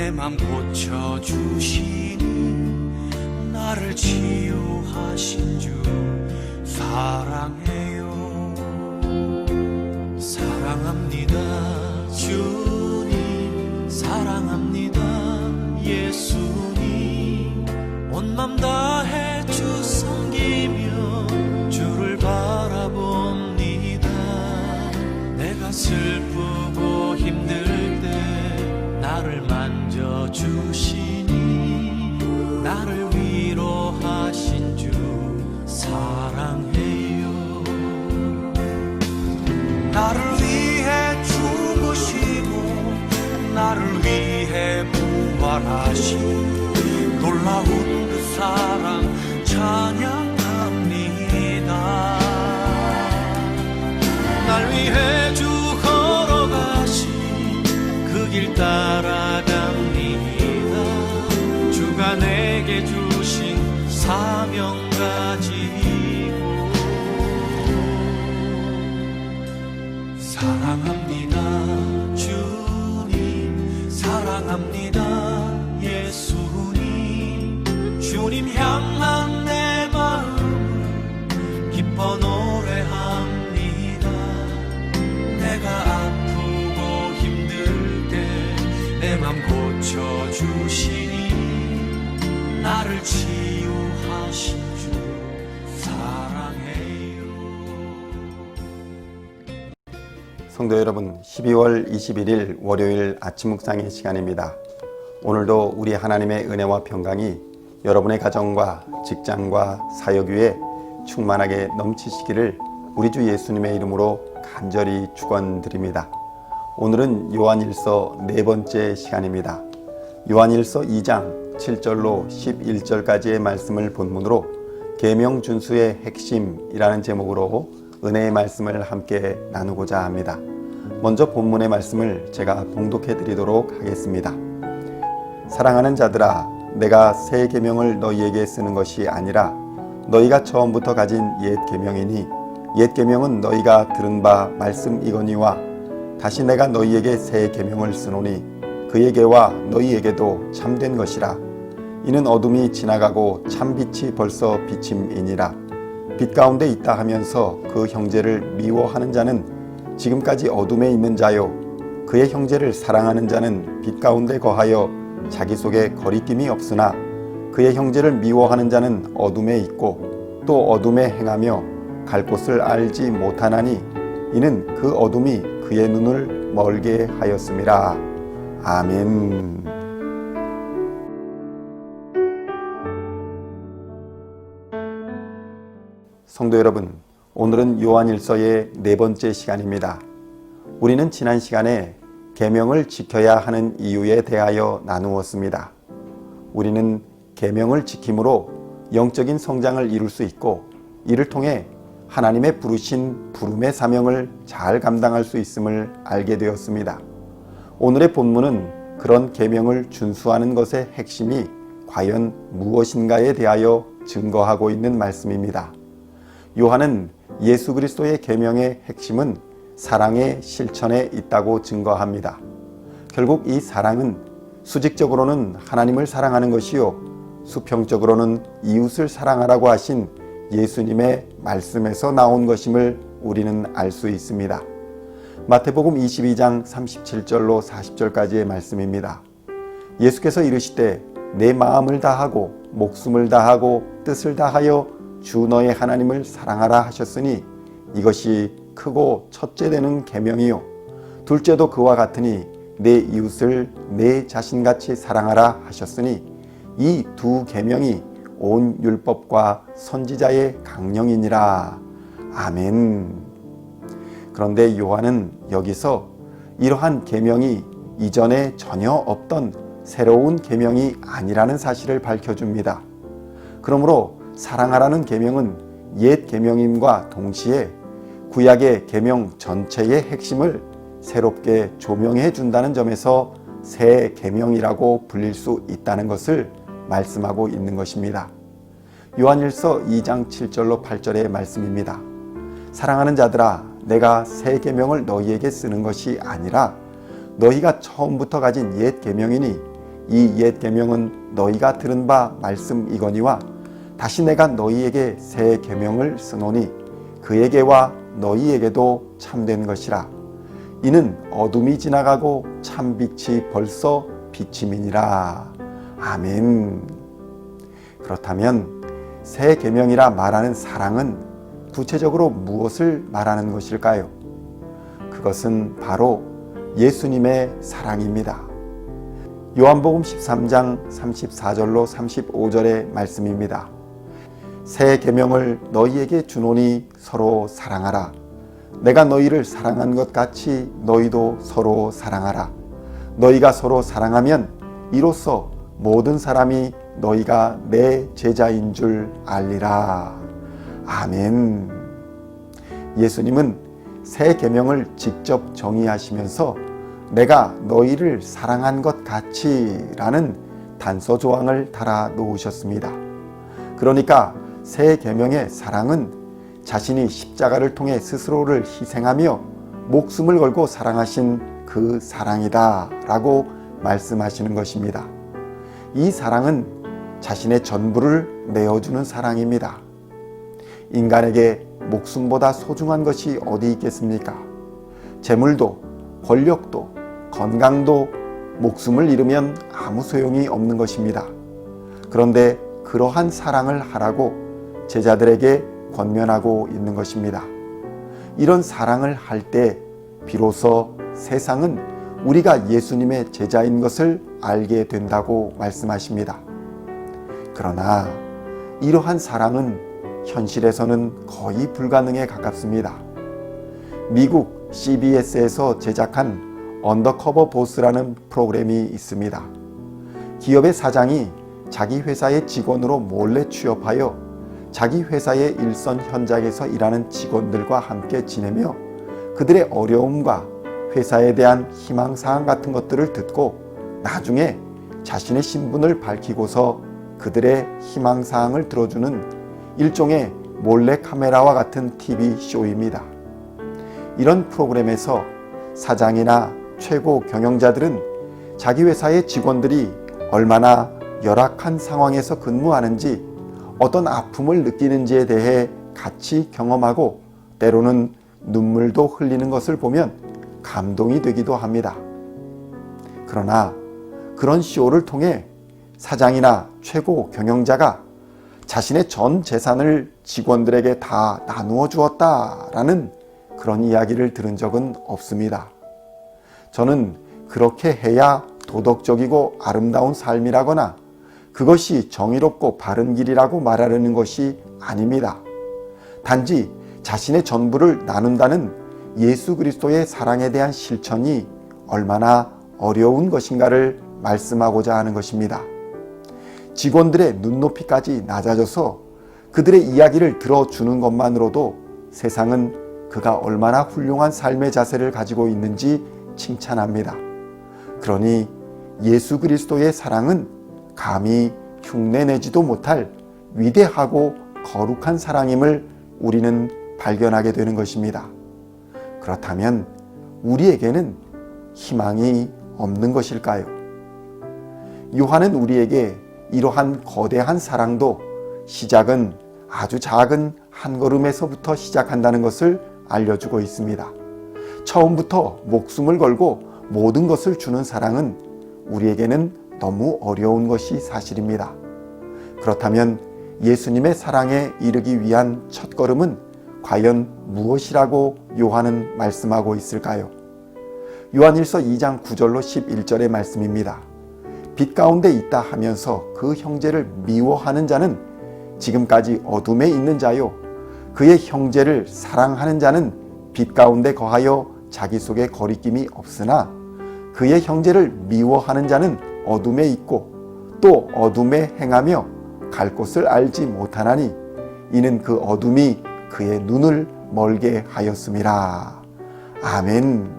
내 맘 고쳐주시니 나를 치유하신 주 사랑해요. 사랑합니다 주님, 사랑합니다 예수님. 온 맘 다해 주 섬기며 주를 바라봅니다. 내가 슬프고 힘들 때 나를 만져주시니 나를 위로하신 주 사랑해요. 나를 위해 죽으시고 나를 위해 부활하신 놀라운 그 사랑 찬양합니다. 날 위해 주 걸어가신 그 길 따라갑니다. 주가 내게 주신 사명 가지고 사랑합니다 주님, 사랑합니다 예수님. 주님 향한 내 마음을 기뻐 노래합니다. 내가 아프고 힘들 때 내 맘 고쳐주시니 나를 치유하신 주 사랑해요. 성도 여러분, 12월 21일 월요일 아침 묵상의 시간입니다. 오늘도 우리 하나님의 은혜와 평강이 여러분의 가정과 직장과 사역 위에 충만하게 넘치시기를 우리 주 예수님의 이름으로 간절히 축원드립니다. 오늘은 요한일서 네 번째 시간입니다. 요한일서 2장 7절로 11절까지의 말씀을 본문으로 계명 준수의 핵심이라는 제목으로 은혜의 말씀을 함께 나누고자 합니다. 먼저 본문의 말씀을 제가 봉독해 드리도록 하겠습니다. 사랑하는 자들아, 내가 새 계명을 너희에게 쓰는 것이 아니라 너희가 처음부터 가진 옛 계명이니 옛 계명은 너희가 들은 바 말씀이거니와 다시 내가 너희에게 새 계명을 쓰노니 그에게와 너희에게도 참된 것이라. 이는 어둠이 지나가고 참빛이 벌써 비침이니라. 빛 가운데 있다 하면서 그 형제를 미워하는 자는 지금까지 어둠에 있는 자요, 그의 형제를 사랑하는 자는 빛 가운데 거하여 자기 속에 거리낌이 없으나 그의 형제를 미워하는 자는 어둠에 있고 또 어둠에 행하며 갈 곳을 알지 못하나니 이는 그 어둠이 그의 눈을 멀게 하였음이라. 아멘. 성도 여러분, 오늘은 요한일서의 네 번째 시간입니다. 우리는 지난 시간에 계명을 지켜야 하는 이유에 대하여 나누었습니다. 우리는 계명을 지킴으로 영적인 성장을 이룰 수 있고 이를 통해 하나님의 부르신 부름의 사명을 잘 감당할 수 있음을 알게 되었습니다. 오늘의 본문은 그런 계명을 준수하는 것의 핵심이 과연 무엇인가에 대하여 증거하고 있는 말씀입니다. 요한은 예수 그리스도의 계명의 핵심은 사랑의 실천에 있다고 증거합니다. 결국 이 사랑은 수직적으로는 하나님을 사랑하는 것이요, 수평적으로는 이웃을 사랑하라고 하신 예수님의 말씀에서 나온 것임을 우리는 알 수 있습니다. 마태복음 22장 37절로 40절까지의 말씀입니다. 예수께서 이르시되 내 마음을 다하고 목숨을 다하고 뜻을 다하여 주 너의 하나님을 사랑하라 하셨으니 이것이 크고 첫째 되는 계명이요 둘째도 그와 같으니 내 이웃을 내 자신같이 사랑하라 하셨으니 이 두 계명이 온 율법과 선지자의 강령이니라. 아멘. 그런데 요한은 여기서 이러한 계명이 이전에 전혀 없던 새로운 계명이 아니라는 사실을 밝혀줍니다. 그러므로 사랑하라는 계명은 옛 계명임과 동시에 구약의 계명 전체의 핵심을 새롭게 조명해 준다는 점에서 새 계명이라고 불릴 수 있다는 것을 말씀하고 있는 것입니다. 요한일서 2장 7절로 8절의 말씀입니다. 사랑하는 자들아, 내가 새 계명을 너희에게 쓰는 것이 아니라 너희가 처음부터 가진 옛 계명이니 이 옛 계명은 너희가 들은 바 말씀이거니와 다시 내가 너희에게 새 계명을 쓰노니 그에게와 너희에게도 참된 것이라. 이는 어둠이 지나가고 참 빛이 벌써 비침이니라. 아멘. 그렇다면 새 계명이라 말하는 사랑은 구체적으로 무엇을 말하는 것일까요? 그것은 바로 예수님의 사랑입니다. 요한복음 13장 34절로 35절의 말씀입니다. 새 계명을 너희에게 주노니 서로 사랑하라. 내가 너희를 사랑한 것 같이 너희도 서로 사랑하라. 너희가 서로 사랑하면 이로써 모든 사람이 너희가 내 제자인 줄 알리라. 아멘. 예수님은 새 계명을 직접 정의하시면서 내가 너희를 사랑한 것 같이 라는 단서 조항을 달아 놓으셨습니다. 그러니까 새 계명의 사랑은 자신이 십자가를 통해 스스로를 희생하며 목숨을 걸고 사랑하신 그 사랑이다 라고 말씀하시는 것입니다. 이 사랑은 자신의 전부를 내어주는 사랑입니다. 인간에게 목숨보다 소중한 것이 어디 있겠습니까? 재물도, 권력도, 건강도 목숨을 잃으면 아무 소용이 없는 것입니다. 그런데 그러한 사랑을 하라고 제자들에게 권면하고 있는 것입니다. 이런 사랑을 할 때 비로소 세상은 우리가 예수님의 제자인 것을 알게 된다고 말씀하십니다. 그러나 이러한 사랑은 현실에서는 거의 불가능에 가깝습니다. 미국 CBS에서 제작한 언더커버 보스라는 프로그램이 있습니다. 기업의 사장이 자기 회사의 직원으로 몰래 취업하여 자기 회사의 일선 현장에서 일하는 직원들과 함께 지내며 그들의 어려움과 회사에 대한 희망사항 같은 것들을 듣고 나중에 자신의 신분을 밝히고서 그들의 희망사항을 들어주는 일종의 몰래카메라와 같은 TV쇼입니다. 이런 프로그램에서 사장이나 최고 경영자들은 자기 회사의 직원들이 얼마나 열악한 상황에서 근무하는지, 어떤 아픔을 느끼는지에 대해 같이 경험하고 때로는 눈물도 흘리는 것을 보면 감동이 되기도 합니다. 그러나 그런 쇼를 통해 사장이나 최고 경영자가 자신의 전 재산을 직원들에게 다 나누어 주었다라는 그런 이야기를 들은 적은 없습니다. 저는 그렇게 해야 도덕적이고 아름다운 삶이라거나 그것이 정의롭고 바른 길이라고 말하려는 것이 아닙니다. 단지 자신의 전부를 나눈다는 예수 그리스도의 사랑에 대한 실천이 얼마나 어려운 것인가를 말씀하고자 하는 것입니다. 직원들의 눈높이까지 낮아져서 그들의 이야기를 들어주는 것만으로도 세상은 그가 얼마나 훌륭한 삶의 자세를 가지고 있는지 칭찬합니다. 그러니 예수 그리스도의 사랑은 감히 흉내내지도 못할 위대하고 거룩한 사랑임을 우리는 발견하게 되는 것입니다. 그렇다면 우리에게는 희망이 없는 것일까요? 요한은 우리에게 이러한 거대한 사랑도 시작은 아주 작은 한 걸음에서부터 시작한다는 것을 알려주고 있습니다. 처음부터 목숨을 걸고 모든 것을 주는 사랑은 우리에게는 너무 어려운 것이 사실입니다. 그렇다면 예수님의 사랑에 이르기 위한 첫걸음은 과연 무엇이라고 요한은 말씀하고 있을까요? 요한일서 2장 9절로 11절의 말씀입니다. 빛 가운데 있다 하면서 그 형제를 미워하는 자는 지금까지 어둠에 있는 자요, 그의 형제를 사랑하는 자는 빛 가운데 거하여 자기 속에 거리낌이 없으나 그의 형제를 미워하는 자는 어둠에 있고 또 어둠에 행하며 갈 곳을 알지 못하나니 이는 그 어둠이 그의 눈을 멀게 하였음이라. 아멘.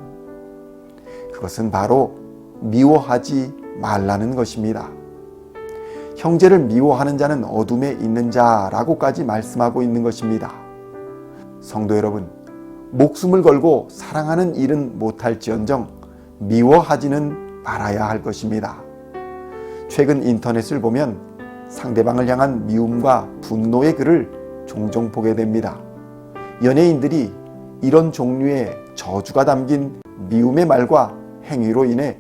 그것은 바로 미워하지 말라는 것입니다. 형제를 미워하는 자는 어둠에 있는 자라고까지 말씀하고 있는 것입니다. 성도 여러분, 목숨을 걸고 사랑하는 일은 못할지언정 미워하지는 말아야 할 것입니다. 최근 인터넷을 보면 상대방을 향한 미움과 분노의 글을 종종 보게 됩니다. 연예인들이 이런 종류의 저주가 담긴 미움의 말과 행위로 인해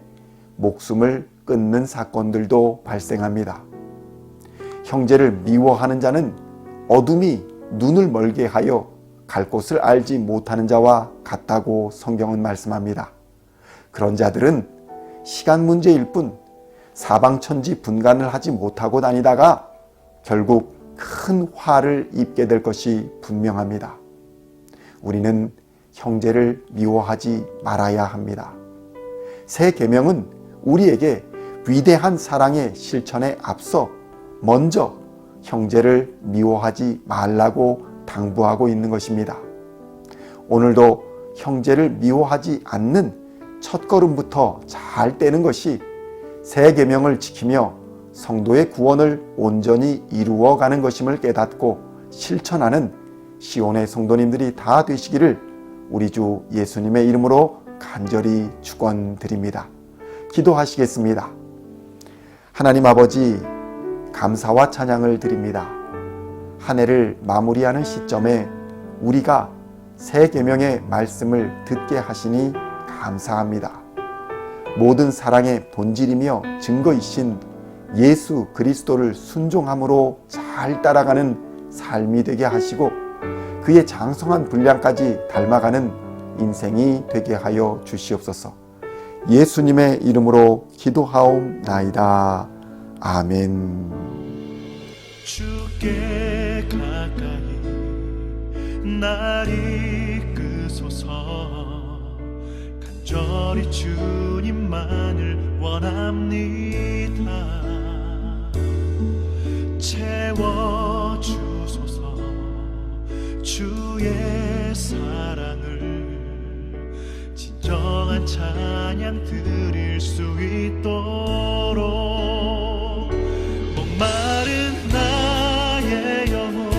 목숨을 끊는 사건들도 발생합니다. 형제를 미워하는 자는 어둠이 눈을 멀게 하여 갈 곳을 알지 못하는 자와 같다고 성경은 말씀합니다. 그런 자들은 시간 문제일 뿐 사방천지 분간을 하지 못하고 다니다가 결국 큰 화를 입게 될 것이 분명합니다. 우리는 형제를 미워하지 말아야 합니다. 새 계명은 우리에게 위대한 사랑의 실천에 앞서 먼저 형제를 미워하지 말라고 당부하고 있는 것입니다. 오늘도 형제를 미워하지 않는 첫걸음부터 잘 떼는 것이 새 계명을 지키며 성도의 구원을 온전히 이루어가는 것임을 깨닫고 실천하는 시온의 성도님들이 다 되시기를 우리 주 예수님의 이름으로 간절히 축원드립니다. 기도하시겠습니다. 하나님 아버지, 감사와 찬양을 드립니다. 한 해를 마무리하는 시점에 우리가 새 계명의 말씀을 듣게 하시니 감사합니다. 모든 사랑의 본질이며 증거이신 예수 그리스도를 순종함으로 잘 따라가는 삶이 되게 하시고 그의 장성한 분량까지 닮아가는 인생이 되게 하여 주시옵소서. 예수님의 이름으로 기도하옵나이다. 아멘. 주께 가까이 날 이끄소서. 간절히 주님만을 원합니다. 채워주소서. 주의 사랑을 진정한 찬양 드릴 수 있도록 목마른 나의 영혼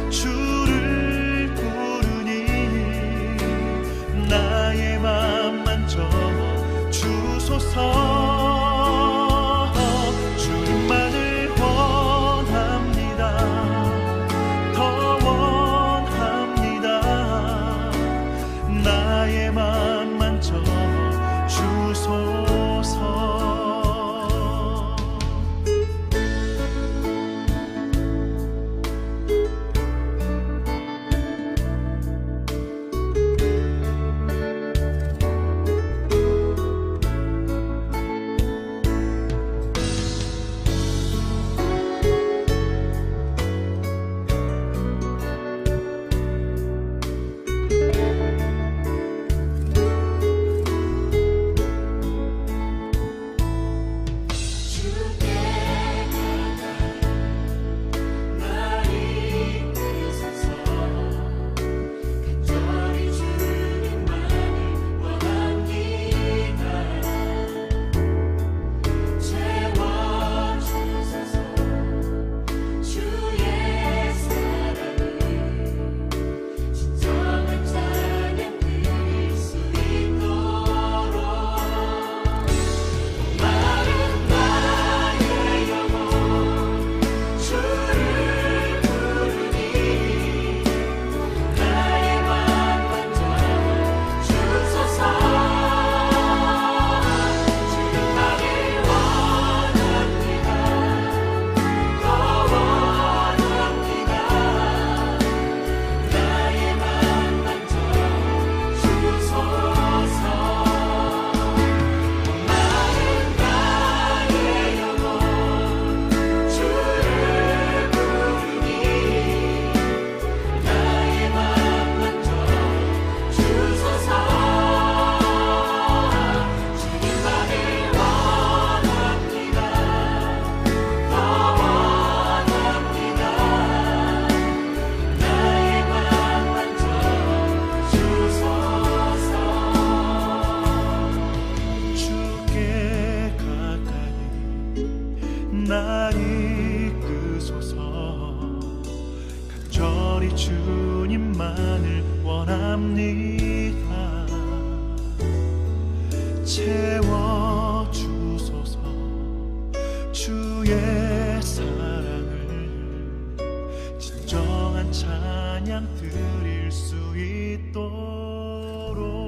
주를 부르니 나의 맘 만져 주소서. 주님만을 원합니다. 더 원합니다. 나의 맘 만져 주소서. 날 이끄소서. 간절히 주님만을 원합니다. 채워주소서. 찬양 드릴 수 있도록